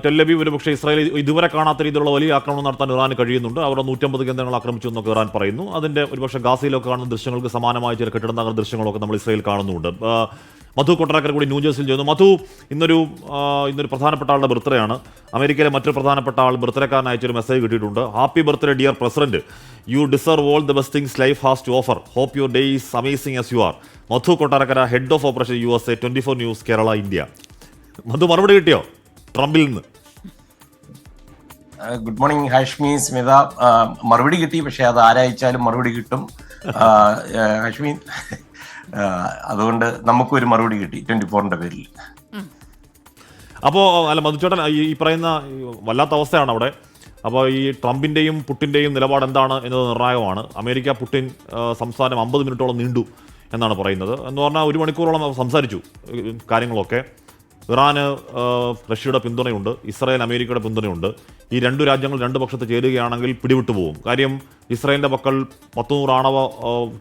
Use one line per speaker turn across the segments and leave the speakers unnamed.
ടെല്ലബീവ് ഒരുപക്ഷെ ഇസ്രായേൽ ഇതുവരെ കാണാത്ത രീതിയിലുള്ള വലിയ ആക്രമണം നടത്താൻ ഇറാന് കഴിയുന്നുണ്ട്. അവർ 150 കേന്ദ്രങ്ങൾ ആക്രമിച്ചു എന്നൊക്കെ ഇറാൻ പറയുന്നു. അതിന്റെ ഒരുപക്ഷെ ഗാസയിലൊക്കെ കാണുന്ന ദൃശ്യങ്ങൾക്ക് സമാനമായ ചില കെട്ടിടം തകർന്ന ദൃശ്യങ്ങളൊക്കെ നമ്മൾ ഇസ്രായേൽ കാണുന്നുണ്ട്. മധു കൊട്ടാരക്കര കൂടി ന്യൂജേഴ്സിയിൽ ചെയ്യുന്നു. മധു, ഇന്നൊരു പ്രധാനപ്പെട്ട ആളുടെ ബർത്ത്ഡേ ആണ്. അമേരിക്കയിലെ മറ്റൊരു പ്രധാനപ്പെട്ട ആൾ ബർത്ത്ഡേക്കാരൻ അയച്ചൊരു മെസ്സേജ് കിട്ടിയിട്ടുണ്ട്. Happy birthday dear president, you deserve all the best things life has to offer. Hope your day is amazing as you are. Madhu Kottarakkara, head of operation USA 24 news Kerala India. Madhu, മറുപടി കിട്ടിയോ ട്രംപിൽ നിന്ന്?
Good morning Hashmi, Smitha. മറുപടി കിട്ടി, പക്ഷെ അത് ആരായിച്ചാലും മറുപടി കിട്ടും ഹാഷ്മി. അതുകൊണ്ട് നമുക്കൊരു മറുപടി കിട്ടി 24ന്റെ പേരിൽ.
അപ്പോൾ അല്ല മധുചേട്ടൻ, ഈ പറയുന്ന വല്ലാത്ത അവസ്ഥയാണ് അവിടെ. അപ്പോൾ ഈ ട്രംപിൻ്റെയും പുട്ടിൻ്റെയും നിലപാട് എന്താണ് എന്നത് നിർണായകമാണ്. അമേരിക്ക പുട്ടിൻ സംസാരം 50 മിനിറ്റോളം നീണ്ടു എന്നാണ് പറയുന്നത്. എന്ന് പറഞ്ഞാൽ 1 മണിക്കൂറോളം സംസാരിച്ചു കാര്യങ്ങളൊക്കെ. ഇറാന് റഷ്യയുടെ പിന്തുണയുണ്ട്, ഇസ്രായേൽ അമേരിക്കയുടെ പിന്തുണയുണ്ട്. ഈ രണ്ടു രാജ്യങ്ങൾ രണ്ട് പക്ഷത്ത് ചേരുകയാണെങ്കിൽ പിടിവിട്ടു പോകും. കാര്യം ഇസ്രായേലിൻ്റെ പക്കൽ 100 ആണവ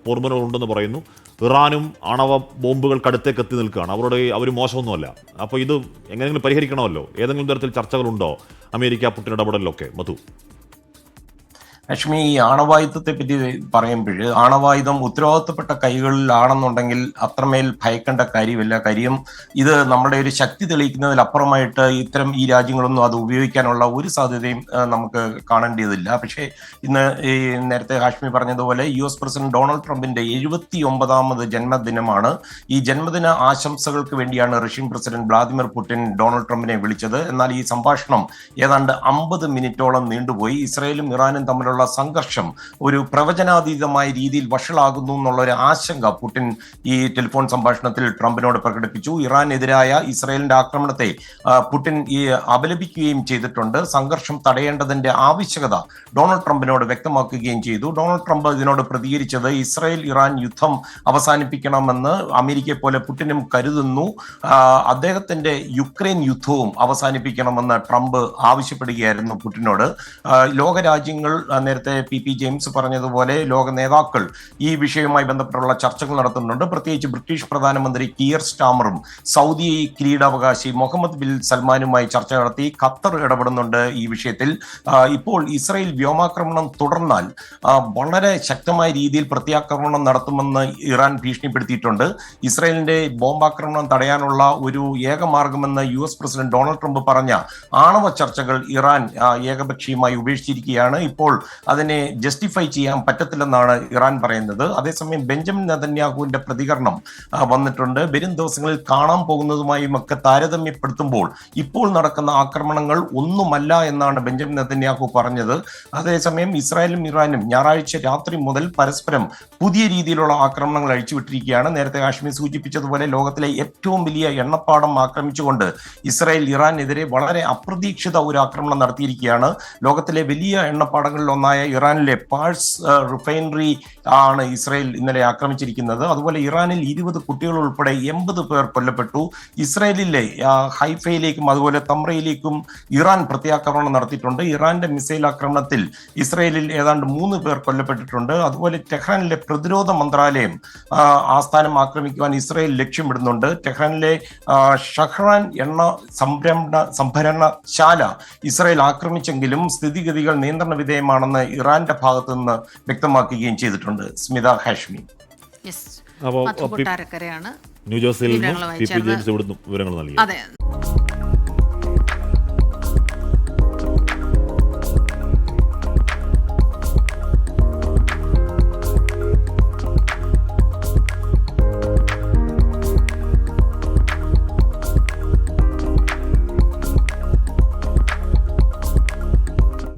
പോർമുനകളുണ്ടെന്ന് പറയുന്നു. ഇറാനും ആണവ ബോംബുകൾക്കടുത്തേക്ക് എത്തി നിൽക്കുകയാണ്. അവർ മോശമൊന്നുമല്ല. അപ്പോൾ ഇത് എങ്ങനെയെങ്കിലും പരിഹരിക്കണമല്ലോ. ഏതെങ്കിലും തരത്തിൽ ചർച്ചകളുണ്ടോ അമേരിക്ക പുട്ടിൻ ഇടപെടലിലൊക്കെ? മധു.
ലക്ഷ്മി, ഈ ആണവായുധത്തെ പറ്റി പറയുമ്പോൾ ആണവായുധം ഉത്തരവാദിത്തപ്പെട്ട കൈകളിലാണെന്നുണ്ടെങ്കിൽ അത്രമേൽ ഭയക്കേണ്ട കാര്യമില്ല. കാര്യം ഇത് നമ്മുടെ ഒരു ശക്തി തെളിയിക്കുന്നതിലപ്പുറമായിട്ട് ഇത്തരം ഈ രാജ്യങ്ങളൊന്നും അത് ഉപയോഗിക്കാനുള്ള ഒരു സാധ്യതയും നമുക്ക് കാണേണ്ടതില്ല. പക്ഷേ ഇന്ന് ഈ നേരത്തെ ഹാഷ്മി പറഞ്ഞതുപോലെ US പ്രസിഡന്റ് ഡൊണാൾഡ് ട്രംപിന്റെ 79ാമത് ജന്മദിനമാണ്. ഈ ജന്മദിന ആശംസകൾക്ക് വേണ്ടിയാണ് Russian president Vladimir Putin Donald ട്രംപിനെ വിളിച്ചത്. എന്നാൽ ഈ സംഭാഷണം ഏതാണ്ട് 50 മിനിറ്റോളം നീണ്ടുപോയി. ഇസ്രായേലും ഇറാനും തമ്മിലുള്ള സംഘർഷം ഒരു പ്രവചനാതീതമായ രീതിയിൽ വഷളാകുന്നു എന്നുള്ള ഒരു ആശങ്ക പുടിൻ ഈ ടെലിഫോൺ സംഭാഷണത്തിൽ ട്രംപിനോട് പ്രകടിപ്പിച്ചു. ഇറാനെതിരായ ഇസ്രായേലിന്റെ ആക്രമണത്തെ പുടിൻ അപലപിക്കുകയും ചെയ്തിട്ടുണ്ട്. സംഘർഷം തടയേണ്ടതിന്റെ ആവശ്യകത ഡൊണാൾഡ് ട്രംപിനോട് വ്യക്തമാക്കുകയും ചെയ്തു. ഡൊണാൾഡ് ട്രംപ് ഇതിനോട് പ്രതികരിച്ചത് ഇസ്രായേൽ ഇറാൻ യുദ്ധം അവസാനിപ്പിക്കണമെന്ന് അമേരിക്കയെ പോലെ പുടിനും കരുതുന്നു. അദ്ദേഹത്തിന്റെ യുക്രൈൻ യുദ്ധവും അവസാനിപ്പിക്കണമെന്ന് ട്രംപ് ആവശ്യപ്പെടുകയായിരുന്നു പുടിനോട്. ലോകരാജ്യങ്ങൾ നേരത്തെ PP ജെയിംസ് പറഞ്ഞതുപോലെ ലോക നേതാക്കൾ ഈ വിഷയവുമായി ബന്ധപ്പെട്ടുള്ള ചർച്ചകൾ നടത്തുന്നുണ്ട്. പ്രത്യേകിച്ച് ബ്രിട്ടീഷ് പ്രധാനമന്ത്രി കിയർ സ്റ്റാമറും സൗദി കിരീടാവകാശി മുഹമ്മദ് ബിൻ സൽമാനുമായി ചർച്ച നടത്തി. ഖത്തർ ഇടപെടുന്നുണ്ട് ഈ വിഷയത്തിൽ. ഇപ്പോൾ ഇസ്രായേൽ വ്യോമാക്രമണം തുടർന്നാൽ വളരെ ശക്തമായ രീതിയിൽ പ്രത്യാക്രമണം നടത്തുമെന്ന് ഇറാൻ ഭീഷണിപ്പെടുത്തിയിട്ടുണ്ട്. ഇസ്രായേലിന്റെ ബോംബാക്രമണം തടയാനുള്ള ഒരു ഏകമാർഗമെന്ന് US പ്രസിഡന്റ് ഡൊണാൾഡ് ട്രംപ് പറഞ്ഞ ആണവ ചർച്ചകൾ ഇറാൻ ഏകപക്ഷീയമായി ഉപേക്ഷിച്ചിരിക്കുകയാണ്. ഇപ്പോൾ അതിനെ ജസ്റ്റിഫൈ ചെയ്യാൻ പറ്റത്തില്ലെന്നാണ് ഇറാൻ പറയുന്നത്. അതേസമയം ബെഞ്ചമിൻ നെതന്യാഹുവിന്റെ പ്രതികരണം വന്നിട്ടുണ്ട്. വരും ദിവസങ്ങളിൽ കാണാൻ പോകുന്നതുമായും ഒക്കെ താരതമ്യപ്പെടുത്തുമ്പോൾ ഇപ്പോൾ നടക്കുന്ന ആക്രമണങ്ങൾ ഒന്നുമല്ല എന്നാണ് ബെഞ്ചമിൻ നെതന്യാഹു പറഞ്ഞത്. അതേസമയം ഇസ്രായേലും ഇറാനും ഞായറാഴ്ച രാത്രി മുതൽ പരസ്പരം പുതിയ രീതിയിലുള്ള ആക്രമണങ്ങൾ അഴിച്ചുവിട്ടിരിക്കുകയാണ്. നേരത്തെ കാശ്മീർ സൂചിപ്പിച്ചതുപോലെ ലോകത്തിലെ ഏറ്റവും വലിയ എണ്ണപ്പാടം ആക്രമിച്ചുകൊണ്ട് ഇസ്രായേൽ ഇറാനെതിരെ വളരെ അപ്രതീക്ഷിത ഒരു ആക്രമണം നടത്തിയിരിക്കുകയാണ്. ലോകത്തിലെ വലിയ എണ്ണപ്പാടങ്ങളിൽ ഒന്നായ ഇറാനിലെ പാഴ്സ് റിഫൈനറി ആണ് ഇസ്രായേൽ ഇന്നലെ ആക്രമിച്ചിരിക്കുന്നത്. അതുപോലെ ഇറാനിൽ 20 കുട്ടികൾ ഉൾപ്പെടെ 80 പേർ കൊല്ലപ്പെട്ടു. ഇസ്രായേലിലെ ഹൈഫയിലേക്കും അതുപോലെ തമ്രയിലേക്കും ഇറാൻ പ്രത്യാക്രമണം നടത്തിയിട്ടുണ്ട്. ഇറാന്റെ മിസൈൽ ആക്രമണത്തിൽ ഇസ്രായേലിൽ ഏതാണ്ട് 3 പേർ കൊല്ലപ്പെട്ടിട്ടുണ്ട്. അതുപോലെ ടെഹ്റാനിലെ പ്രതിരോധ മന്ത്രാലയം ആസ്ഥാനം ആക്രമിക്കുവാൻ ഇസ്രായേൽ ലക്ഷ്യമിടുന്നുണ്ട്. ടെഹ്റാനിലെ ഷഹ്റാൻ എണ്ണ സംഭരണശാല ഇസ്രായേൽ ആക്രമിച്ചെങ്കിലും സ്ഥിതിഗതികൾ നിയന്ത്രണ വിധേയമാണെന്ന് ഇറാന്റെ ഭാഗത്തു നിന്ന് വ്യക്തമാക്കുകയും ചെയ്തിട്ടുണ്ട്. സ്മിത, ഹാഷ്മി.
ന്യൂജേഴ്സിയിൽ നിന്ന് PP ജെയിംസ് ഇവിടുന്ന് വിവരങ്ങൾ നൽകി.